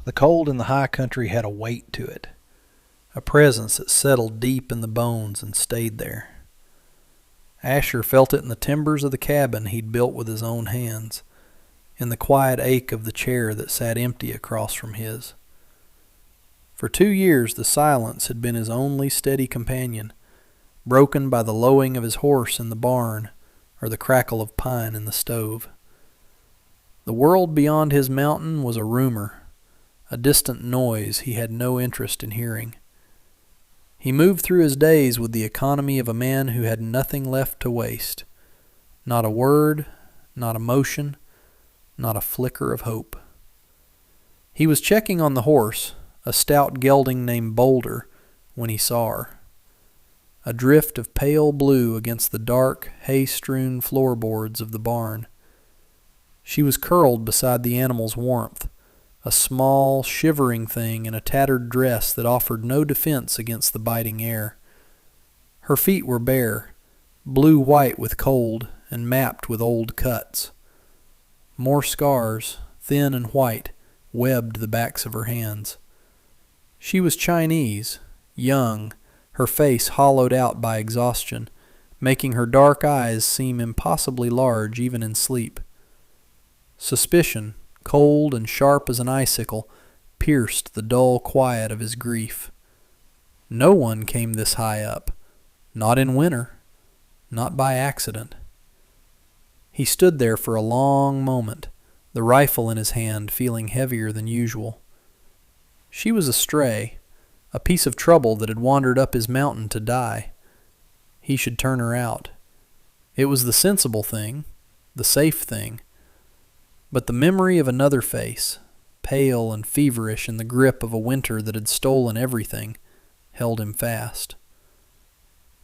The cold in the high country had a weight to it, a presence that settled deep in the bones and stayed there. Asher felt it in the timbers of the cabin he'd built with his own hands, in the quiet ache of the chair that sat empty across from his. For 2 years the silence had been his only steady companion, broken by the lowing of his horse in the barn or the crackle of pine in the stove. The world beyond his mountain was a rumor, a distant noise he had no interest in hearing. He moved through his days with the economy of a man who had nothing left to waste. Not a word, not a motion, not a flicker of hope. He was checking on the horse, a stout gelding named Boulder, when he saw her. A drift of pale blue against the dark, hay-strewn floorboards of the barn. She was curled beside the animal's warmth, a small, shivering thing in a tattered dress that offered no defense against the biting air. Her feet were bare, blue-white with cold and mapped with old cuts. More scars, thin and white, webbed the backs of her hands. She was Chinese, young, her face hollowed out by exhaustion, making her dark eyes seem impossibly large even in sleep. Suspicion, cold and sharp as an icicle, pierced the dull quiet of his grief. No one came this high up, not in winter, not by accident. He stood there for a long moment, the rifle in his hand feeling heavier than usual. She was a stray, a piece of trouble that had wandered up his mountain to die. He should turn her out. It was the sensible thing, the safe thing. But the memory of another face, pale and feverish in the grip of a winter that had stolen everything, held him fast.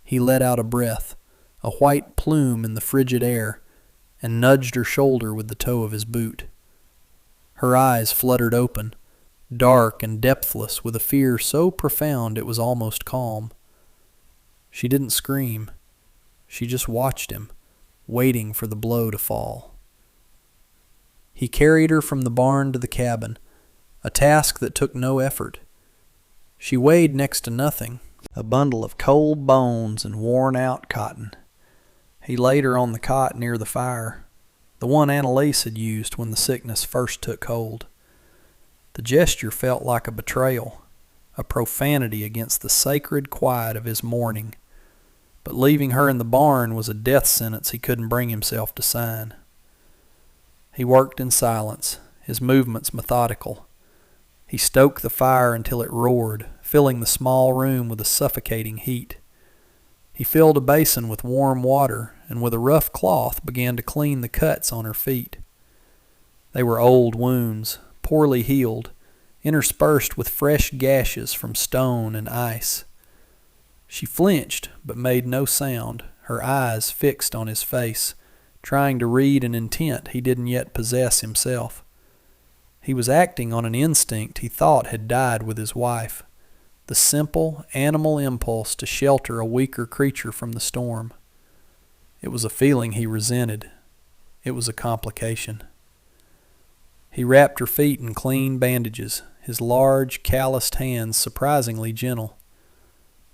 He let out a breath, a white plume in the frigid air, and nudged her shoulder with the toe of his boot. Her eyes fluttered open, dark and depthless with a fear so profound it was almost calm. She didn't scream. She just watched him, waiting for the blow to fall. He carried her from the barn to the cabin, a task that took no effort. She weighed next to nothing, a bundle of cold bones and worn-out cotton. He laid her on the cot near the fire, the one Annalise had used when the sickness first took hold. The gesture felt like a betrayal, a profanity against the sacred quiet of his mourning, but leaving her in the barn was a death sentence he couldn't bring himself to sign. He worked in silence, his movements methodical. He stoked the fire until it roared, filling the small room with a suffocating heat. He filled a basin with warm water and with a rough cloth began to clean the cuts on her feet. They were old wounds, poorly healed, interspersed with fresh gashes from stone and ice. She flinched but made no sound, her eyes fixed on his face, trying to read an intent he didn't yet possess himself. He was acting on an instinct he thought had died with his wife, the simple animal impulse to shelter a weaker creature from the storm. It was a feeling he resented. It was a complication. He wrapped her feet in clean bandages, his large, calloused hands surprisingly gentle.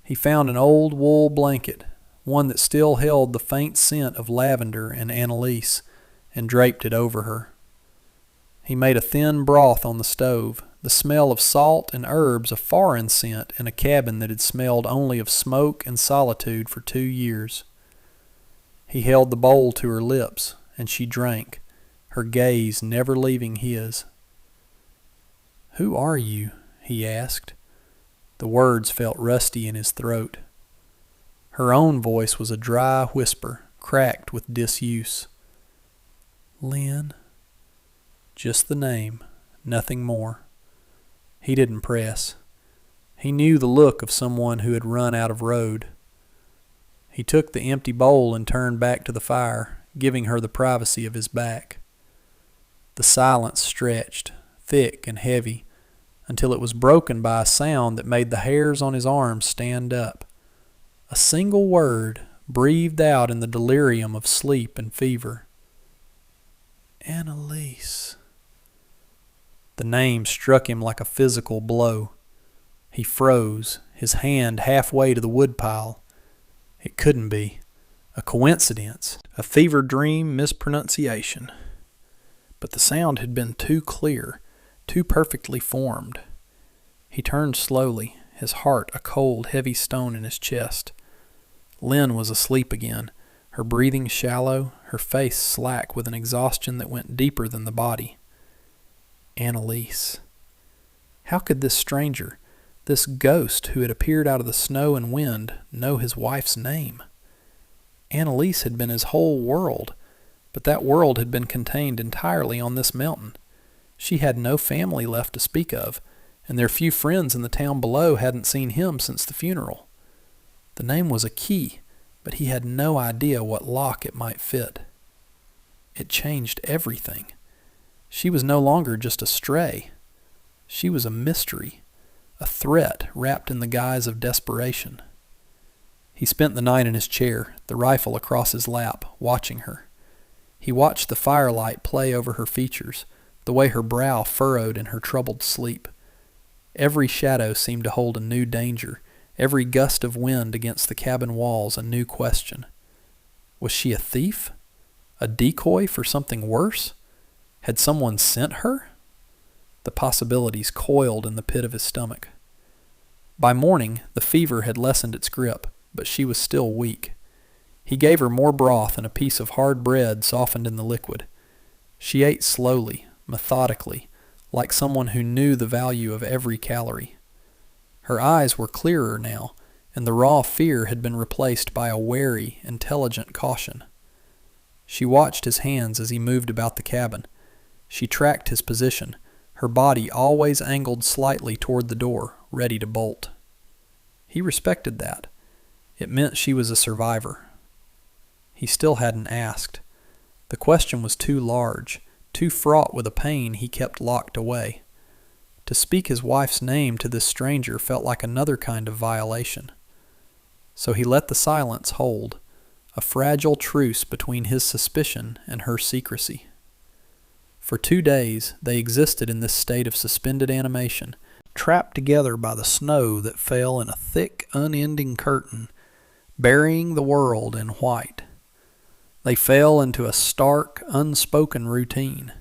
He found an old wool blanket, one that still held the faint scent of lavender and Annalise, and draped it over her. He made a thin broth on the stove, the smell of salt and herbs a foreign scent in a cabin that had smelled only of smoke and solitude for 2 years. He held the bowl to her lips, and she drank, her gaze never leaving his. "Who are you?" he asked. The words felt rusty in his throat. Her own voice was a dry whisper, cracked with disuse. "Lynn." Just the name, nothing more. He didn't press. He knew the look of someone who had run out of road. He took the empty bowl and turned back to the fire, giving her the privacy of his back. The silence stretched, thick and heavy, until it was broken by a sound that made the hairs on his arms stand up. A single word, breathed out in the delirium of sleep and fever. "Annalise." The name struck him like a physical blow. He froze, his hand halfway to the woodpile. It couldn't be. A coincidence. A fever dream mispronunciation. But the sound had been too clear, too perfectly formed. He turned slowly, his heart a cold, heavy stone in his chest. Lynn was asleep again, her breathing shallow, her face slack with an exhaustion that went deeper than the body. Annalise. How could this stranger, this ghost who had appeared out of the snow and wind, know his wife's name? Annalise had been his whole world, but that world had been contained entirely on this mountain. She had no family left to speak of, and their few friends in the town below hadn't seen him since the funeral. The name was a key, but he had no idea what lock it might fit. It changed everything. She was no longer just a stray. She was a mystery, a threat wrapped in the guise of desperation. He spent the night in his chair, the rifle across his lap, watching her. He watched the firelight play over her features, the way her brow furrowed in her troubled sleep. Every shadow seemed to hold a new danger, every gust of wind against the cabin walls a new question. Was she a thief? A decoy for something worse? Had someone sent her? The possibilities coiled in the pit of his stomach. By morning, the fever had lessened its grip, but she was still weak. He gave her more broth and a piece of hard bread softened in the liquid. She ate slowly, methodically, like someone who knew the value of every calorie. Her eyes were clearer now, and the raw fear had been replaced by a wary, intelligent caution. She watched his hands as he moved about the cabin. She tracked his position, her body always angled slightly toward the door, ready to bolt. He respected that. It meant she was a survivor. He still hadn't asked. The question was too large, too fraught with a pain he kept locked away. To speak his wife's name to this stranger felt like another kind of violation. So he let the silence hold, a fragile truce between his suspicion and her secrecy. For 2 days they existed in this state of suspended animation, trapped together by the snow that fell in a thick, unending curtain, burying the world in white. They fell into a stark, unspoken routine.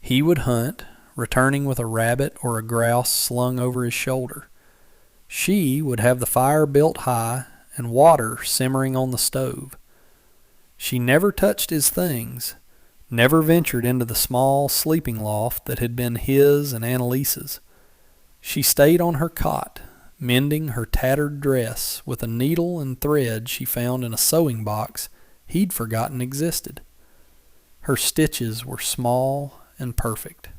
He would hunt, returning with a rabbit or a grouse slung over his shoulder. She would have the fire built high and water simmering on the stove. She never touched his things, never ventured into the small sleeping loft that had been his and Annalise's. She stayed on her cot, mending her tattered dress with a needle and thread she found in a sewing box he'd forgotten existed. Her stitches were small and perfect.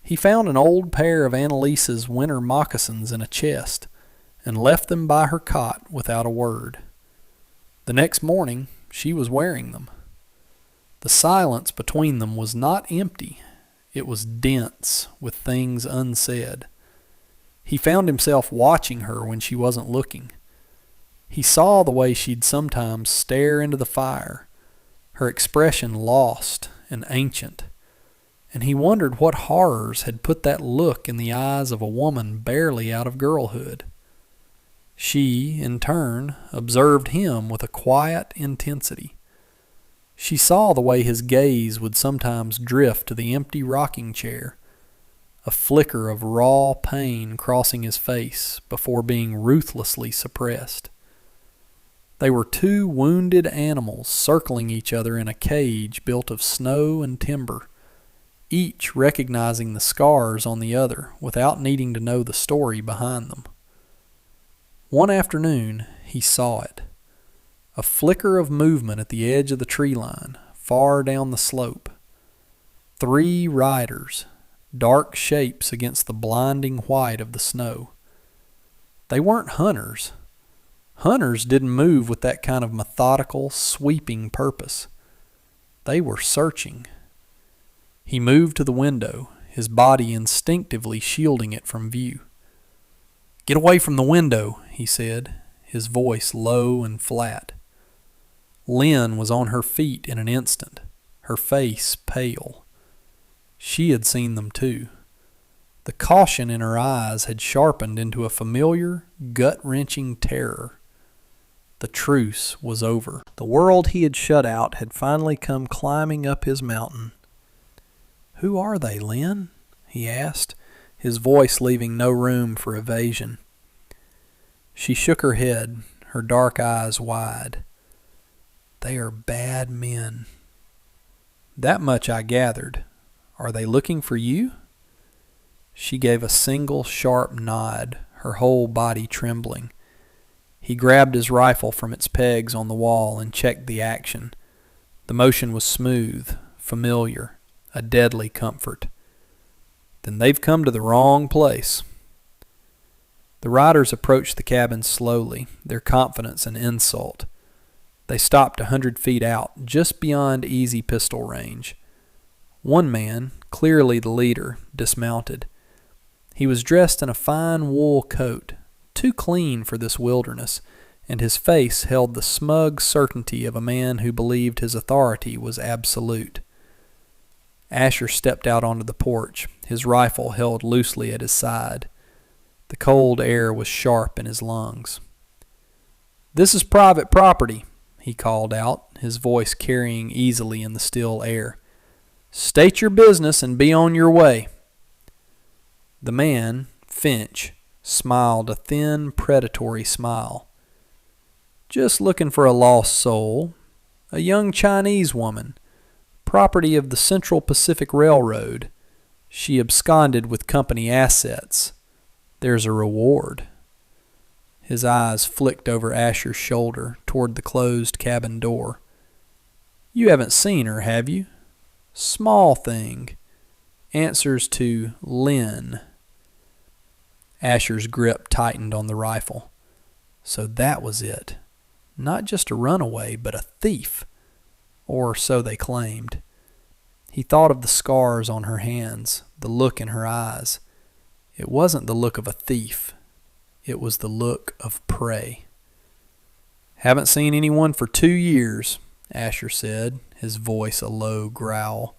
He found an old pair of Annalise's winter moccasins in a chest and left them by her cot without a word. The next morning, she was wearing them. The silence between them was not empty. It was dense with things unsaid. He found himself watching her when she wasn't looking. He saw the way she'd sometimes stare into the fire, her expression lost and ancient, and he wondered what horrors had put that look in the eyes of a woman barely out of girlhood. She, in turn, observed him with a quiet intensity. She saw the way his gaze would sometimes drift to the empty rocking chair, a flicker of raw pain crossing his face before being ruthlessly suppressed. They were two wounded animals circling each other in a cage built of snow and timber, each recognizing the scars on the other without needing to know the story behind them. One afternoon, he saw it. A flicker of movement at the edge of the tree line, far down the slope. 3 riders, dark shapes against the blinding white of the snow. They weren't hunters. Hunters didn't move with that kind of methodical, sweeping purpose. They were searching. He moved to the window, his body instinctively shielding it from view. "Get away from the window," he said, his voice low and flat. Lynn was on her feet in an instant, her face pale. She had seen them too. The caution in her eyes had sharpened into a familiar, gut-wrenching terror. The truce was over. The world he had shut out had finally come climbing up his mountain. "Who are they, Lynn?" he asked, his voice leaving no room for evasion. She shook her head, her dark eyes wide. "They are bad men." "That much I gathered. Are they looking for you?" She gave a single sharp nod, her whole body trembling. He grabbed his rifle from its pegs on the wall and checked the action. The motion was smooth, familiar, a deadly comfort. "Then they've come to the wrong place." The riders approached the cabin slowly, their confidence an insult. They stopped 100 feet out, just beyond easy pistol range. One man, clearly the leader, dismounted. He was dressed in a fine wool coat, too clean for this wilderness, and his face held the smug certainty of a man who believed his authority was absolute. Asher stepped out onto the porch, his rifle held loosely at his side. The cold air was sharp in his lungs. "This is private property," he called out, his voice carrying easily in the still air. "State your business and be on your way." The man, Finch, smiled a thin, predatory smile. "Just looking for a lost soul, a young Chinese woman, property of the Central Pacific Railroad. She absconded with company assets. There's a reward." His eyes flicked over Asher's shoulder toward the closed cabin door. "You haven't seen her, have you? Small thing. Answers to Lynn." Asher's grip tightened on the rifle. So that was it. Not just a runaway, but a thief. Or so they claimed. He thought of the scars on her hands, the look in her eyes. It wasn't the look of a thief. It was the look of prey. "Haven't seen anyone for 2 years, Asher said, his voice a low growl.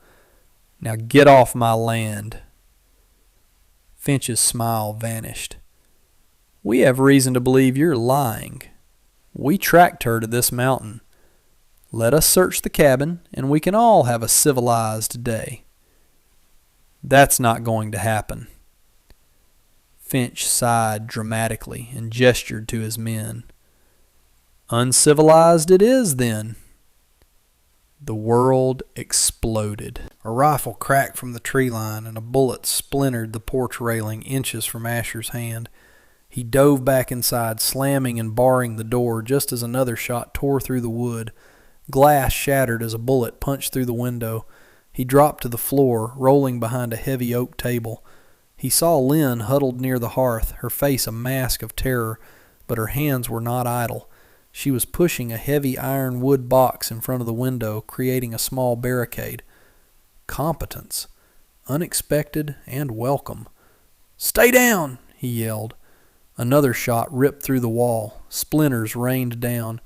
"Now get off my land." Finch's smile vanished. "We have reason to believe you're lying. We tracked her to this mountain. Let us search the cabin, and we can all have a civilized day." "That's not going to happen." Finch sighed dramatically and gestured to his men. "Uncivilized it is, then." The world exploded. A rifle cracked from the tree line, and a bullet splintered the porch railing inches from Asher's hand. He dove back inside, slamming and barring the door just as another shot tore through the wood. Glass shattered as a bullet punched through the window. He dropped to the floor, rolling behind a heavy oak table. He saw Lynn huddled near the hearth, her face a mask of terror, but her hands were not idle. She was pushing a heavy iron wood box in front of the window, creating a small barricade. Competence. Unexpected and welcome. "Stay down!" he yelled. Another shot ripped through the wall. Splinters rained down.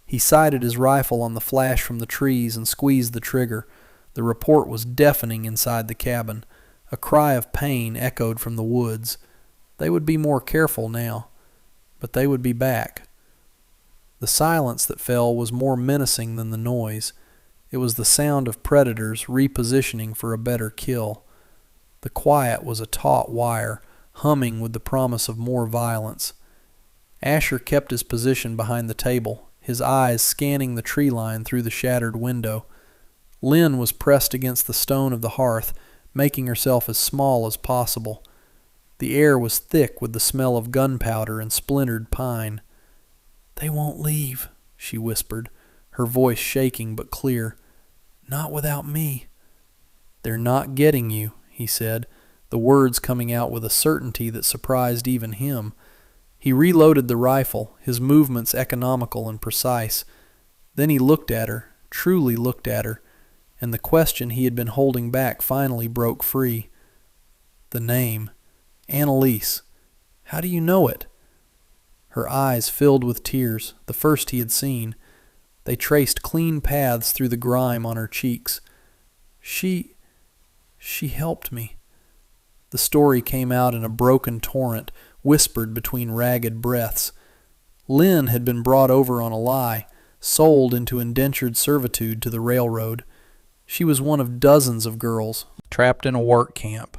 He sighted his rifle on the flash from the trees and squeezed the trigger. The report was deafening inside the cabin. A cry of pain echoed from the woods. They would be more careful now. But they would be back. The silence that fell was more menacing than the noise. It was the sound of predators repositioning for a better kill. The quiet was a taut wire, humming with the promise of more violence. Asher kept his position behind the table, his eyes scanning the tree line through the shattered window. Lynn was pressed against the stone of the hearth, making herself as small as possible. The air was thick with the smell of gunpowder and splintered pine. "They won't leave," she whispered, her voice shaking but clear. "Not without me." "They're not getting you," he said, the words coming out with a certainty that surprised even him. He reloaded the rifle, his movements economical and precise. Then he looked at her, truly looked at her, and the question he had been holding back finally broke free. The name. Annalise. How do you know it? Her eyes filled with tears, the first he had seen. They traced clean paths through the grime on her cheeks. She She helped me." The story came out in a broken torrent, whispered between ragged breaths. Lynn had been brought over on a lie, sold into indentured servitude to the railroad. She was one of dozens of girls trapped in a work camp,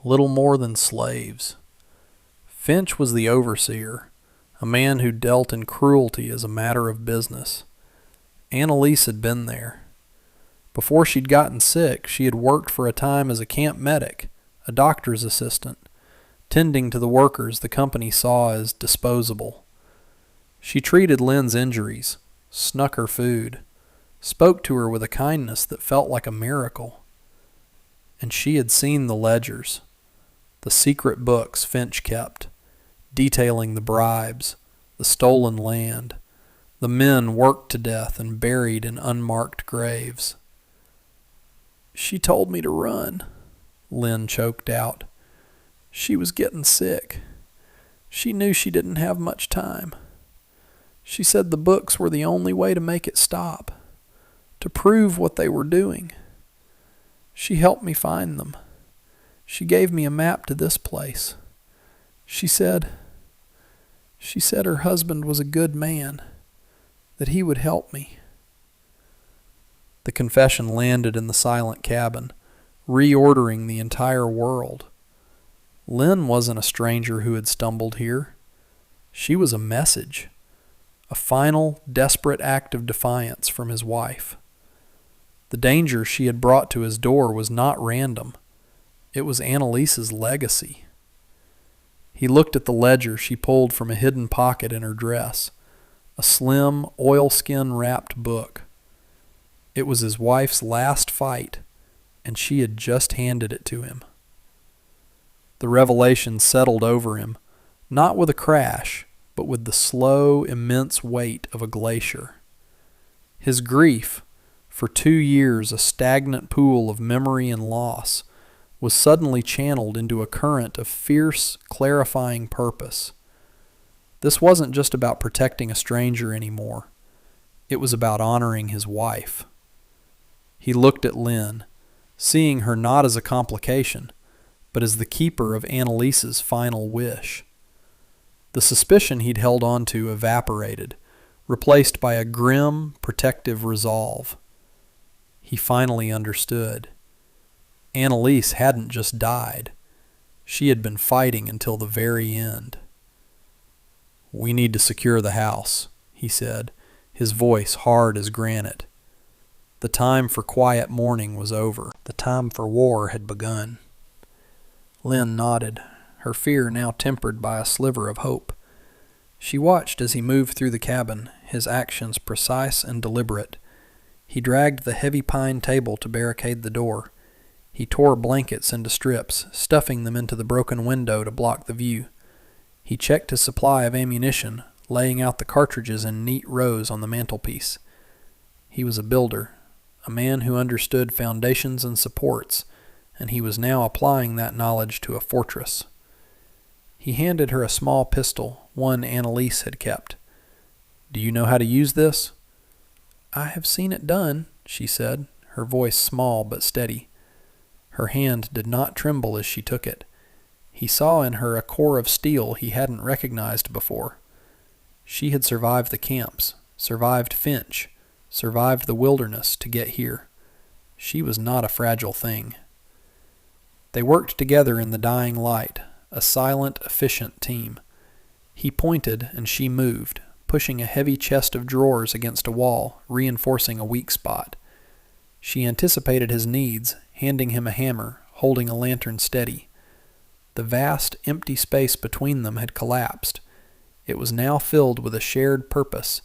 little more than slaves. Finch was the overseer, a man who dealt in cruelty as a matter of business. Annalise had been there. Before she'd gotten sick, she had worked for a time as a camp medic, a doctor's assistant, tending to the workers the company saw as disposable. She treated Lynn's injuries, snuck her food, spoke to her with a kindness that felt like a miracle. And she had seen the ledgers, the secret books Finch kept, detailing the bribes, the stolen land, the men worked to death and buried in unmarked graves. "She told me to run," Lynn choked out. "She was getting sick. She knew she didn't have much time. She said the books were the only way to make it stop, to prove what they were doing. She helped me find them. She gave me a map to this place. She said her husband was a good man, that he would help me." The confession landed in the silent cabin, reordering the entire world. Lynn wasn't a stranger who had stumbled here. She was a message, a final, desperate act of defiance from his wife. The danger she had brought to his door was not random. It was Annalise's legacy. He looked at the ledger she pulled from a hidden pocket in her dress, a slim, oilskin-wrapped book. It was his wife's last fight, and she had just handed it to him. The revelation settled over him, not with a crash, but with the slow, immense weight of a glacier. His grief, for 2 years a stagnant pool of memory and loss, was suddenly channeled into a current of fierce, clarifying purpose. This wasn't just about protecting a stranger anymore. It was about honoring his wife. He looked at Lynn, seeing her not as a complication, but as the keeper of Annalise's final wish. The suspicion he'd held on to evaporated, replaced by a grim, protective resolve. He finally understood. Annalise hadn't just died. She had been fighting until the very end. "We need to secure the house," he said, his voice hard as granite. The time for quiet mourning was over. The time for war had begun. Lynn nodded, her fear now tempered by a sliver of hope. She watched as he moved through the cabin, his actions precise and deliberate. He dragged the heavy pine table to barricade the door. He tore blankets into strips, stuffing them into the broken window to block the view. He checked his supply of ammunition, laying out the cartridges in neat rows on the mantelpiece. He was a builder, a man who understood foundations and supports, and he was now applying that knowledge to a fortress. He handed her a small pistol, one Annalise had kept. "Do you know how to use this?" "I have seen it done," she said, her voice small but steady. Her hand did not tremble as she took it. He saw in her a core of steel he hadn't recognized before. She had survived the camps, survived Finch, survived the wilderness to get here. She was not a fragile thing. They worked together in the dying light, a silent, efficient team. He pointed and she moved, pushing a heavy chest of drawers against a wall, reinforcing a weak spot. She anticipated his needs, handing him a hammer, holding a lantern steady. The vast, empty space between them had collapsed. It was now filled with a shared purpose,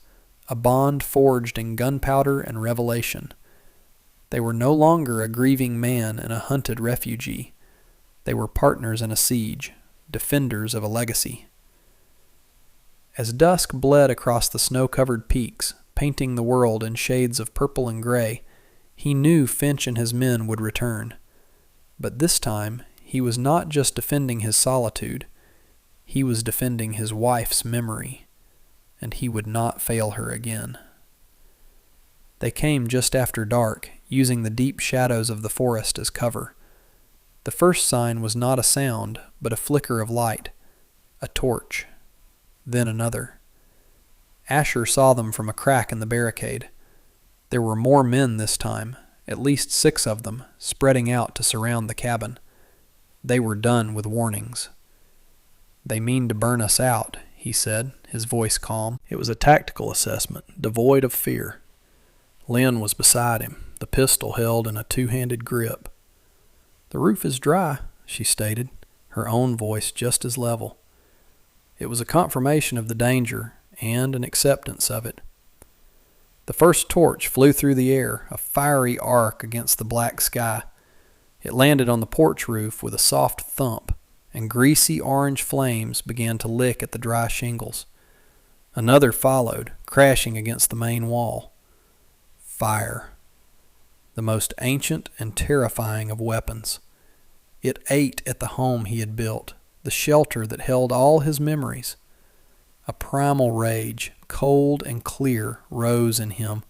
a bond forged in gunpowder and revelation. They were no longer a grieving man and a hunted refugee. They were partners in a siege, defenders of a legacy. As dusk bled across the snow-covered peaks, painting the world in shades of purple and gray, he knew Finch and his men would return. But this time, he was not just defending his solitude. He was defending his wife's memory, and he would not fail her again. They came just after dark, using the deep shadows of the forest as cover. The first sign was not a sound, but a flicker of light. A torch. Then another. Asher saw them from a crack in the barricade. There were more men this time, at least 6 of them, spreading out to surround the cabin. They were done with warnings. "They mean to burn us out," he said, his voice calm. It was a tactical assessment, devoid of fear. Lynn was beside him, the pistol held in a 2-handed grip. "The roof is dry," she stated, her own voice just as level. It was a confirmation of the danger and an acceptance of it. The first torch flew through the air, a fiery arc against the black sky. It landed on the porch roof with a soft thump, and greasy orange flames began to lick at the dry shingles. Another followed, crashing against the main wall. Fire. The most ancient and terrifying of weapons. It ate at the home he had built, the shelter that held all his memories. A primal rage, cold and clear, rose in him.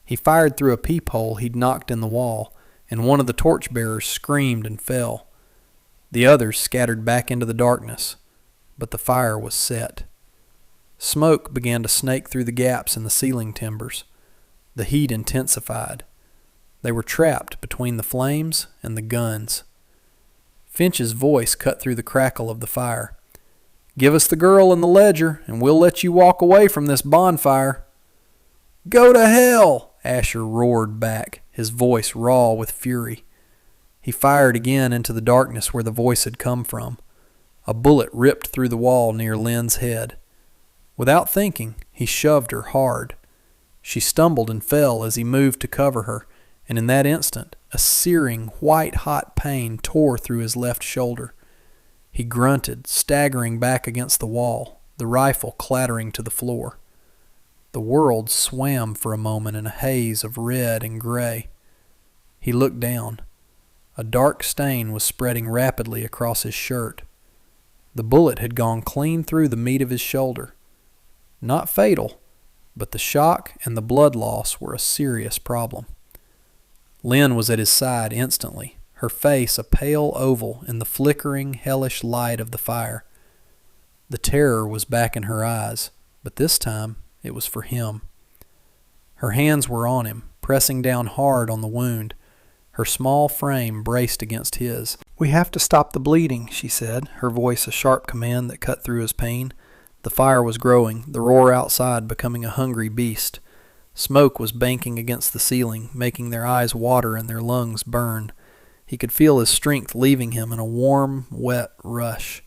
He fired through a peephole he'd knocked in the wall, and one of the torch-bearers screamed and fell. The others scattered back into the darkness, but the fire was set. Smoke began to snake through the gaps in the ceiling timbers. The heat intensified. They were trapped between the flames and the guns. Finch's voice cut through the crackle of the fire. "Give us the girl and the ledger, and we'll let you walk away from this bonfire." "Go to hell!" Asher roared back, his voice raw with fury. He fired again into the darkness where the voice had come from. A bullet ripped through the wall near Lynn's head. Without thinking, he shoved her hard. She stumbled and fell as he moved to cover her, and in that instant, a searing, white-hot pain tore through his left shoulder. He grunted, staggering back against the wall, the rifle clattering to the floor. The world swam for a moment in a haze of red and gray. He looked down. A dark stain was spreading rapidly across his shirt. The bullet had gone clean through the meat of his shoulder. Not fatal, but the shock and the blood loss were a serious problem. Lynn was at his side instantly, her face a pale oval in the flickering, hellish light of the fire. The terror was back in her eyes, but this time it was for him. Her hands were on him, pressing down hard on the wound. Her small frame braced against his. "We have to stop the bleeding," she said, her voice a sharp command that cut through his pain. The fire was growing, the roar outside becoming a hungry beast. Smoke was banking against the ceiling, making their eyes water and their lungs burn. He could feel his strength leaving him in a warm, wet rush.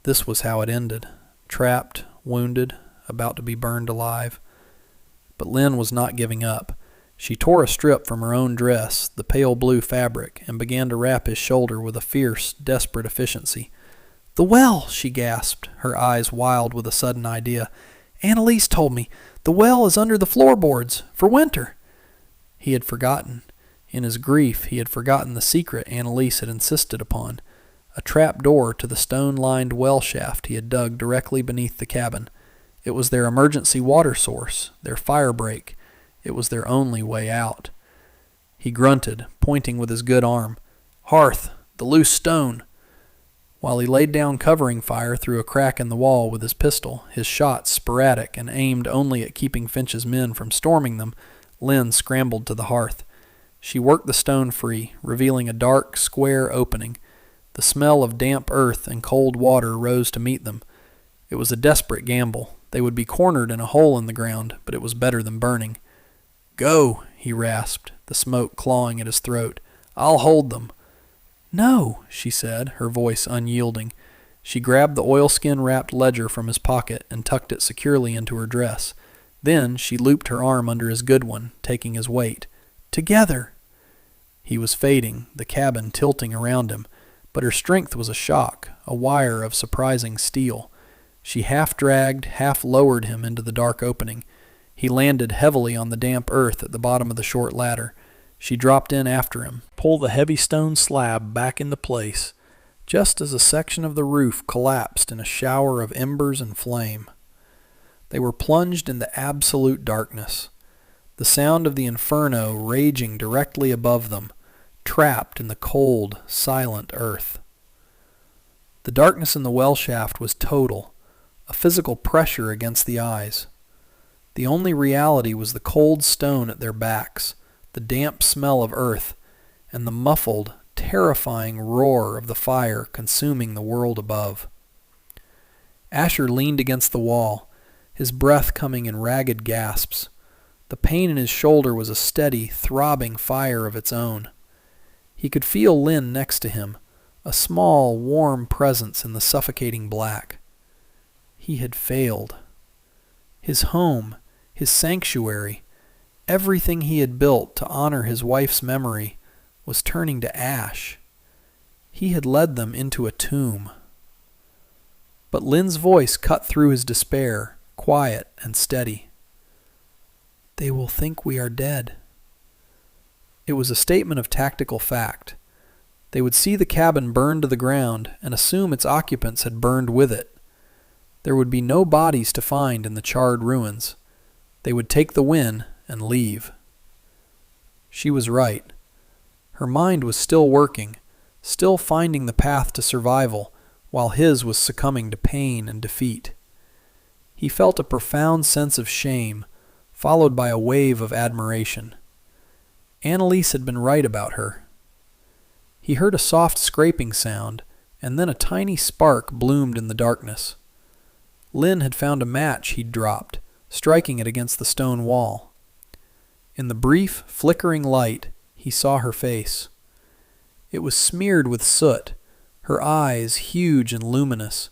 This was how it ended. Trapped, wounded, about to be burned alive. But Lynn was not giving up. She tore a strip from her own dress, the pale blue fabric, and began to wrap his shoulder with a fierce, desperate efficiency. "The well!" she gasped, her eyes wild with a sudden idea. "Annalise told me. The well is under the floorboards, for winter." He had forgotten. In his grief, he had forgotten the secret Annalise had insisted upon. A trap door to the stone-lined well shaft he had dug directly beneath the cabin. It was their emergency water source, their fire break. It was their only way out. He grunted, pointing with his good arm. "Hearth! The loose stone!" While he laid down covering fire through a crack in the wall with his pistol, his shots sporadic and aimed only at keeping Finch's men from storming them, Lynn scrambled to the hearth. She worked the stone free, revealing a dark, square opening. The smell of damp earth and cold water rose to meet them. It was a desperate gamble. They would be cornered in a hole in the ground, but it was better than burning. "Go," he rasped, the smoke clawing at his throat. "I'll hold them." "No," she said, her voice unyielding. She grabbed the oilskin-wrapped ledger from his pocket and tucked it securely into her dress. Then she looped her arm under his good one, taking his weight. "Together!" He was fading, the cabin tilting around him, but her strength was a shock, a wire of surprising steel. She half dragged, half lowered him into the dark opening. He landed heavily on the damp earth at the bottom of the short ladder. She dropped in after him, pulled the heavy stone slab back into place, just as a section of the roof collapsed in a shower of embers and flame. They were plunged into absolute darkness. The sound of the inferno raging directly above them, trapped in the cold, silent earth. The darkness in the well shaft was total, a physical pressure against the eyes. The only reality was the cold stone at their backs, the damp smell of earth, and the muffled, terrifying roar of the fire consuming the world above. Asher leaned against the wall, his breath coming in ragged gasps. The pain in his shoulder was a steady, throbbing fire of its own. He could feel Lynn next to him, a small, warm presence in the suffocating black. He had failed. His home, his sanctuary, everything he had built to honor his wife's memory, was turning to ash. He had led them into a tomb. But Lynn's voice cut through his despair, quiet and steady. "They will think we are dead." It was a statement of tactical fact. They would see the cabin burn to the ground and assume its occupants had burned with it. There would be no bodies to find in the charred ruins. They would take the win and leave. She was right. Her mind was still working, still finding the path to survival, while his was succumbing to pain and defeat. He felt a profound sense of shame, followed by a wave of admiration. Annalise had been right about her. He heard a soft scraping sound, and then a tiny spark bloomed in the darkness. Lynn had found a match he'd dropped, striking it against the stone wall. In the brief, flickering light, he saw her face. It was smeared with soot, her eyes huge and luminous,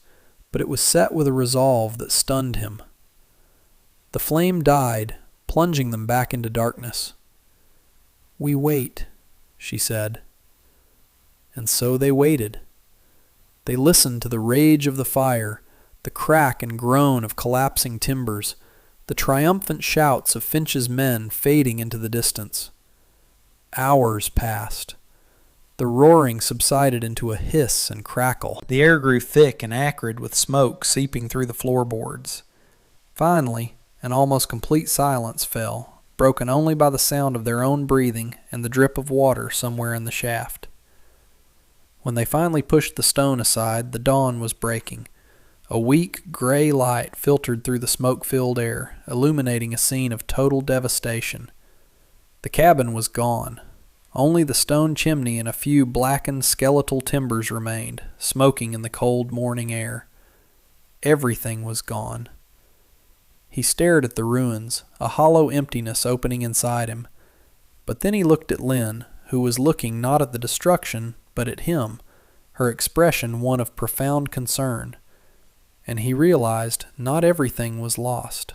but it was set with a resolve that stunned him. The flame died, plunging them back into darkness. "We wait," she said. And so they waited. They listened to the rage of the fire, the crack and groan of collapsing timbers, the triumphant shouts of Finch's men fading into the distance. Hours passed. The roaring subsided into a hiss and crackle. The air grew thick and acrid with smoke seeping through the floorboards. Finally, an almost complete silence fell, broken only by the sound of their own breathing and the drip of water somewhere in the shaft. When they finally pushed the stone aside, the dawn was breaking. A weak, gray light filtered through the smoke-filled air, illuminating a scene of total devastation. The cabin was gone. Only the stone chimney and a few blackened skeletal timbers remained, smoking in the cold morning air. Everything was gone. He stared at the ruins, a hollow emptiness opening inside him. But then he looked at Lynn, who was looking not at the destruction, but at him, her expression one of profound concern. And he realized not everything was lost.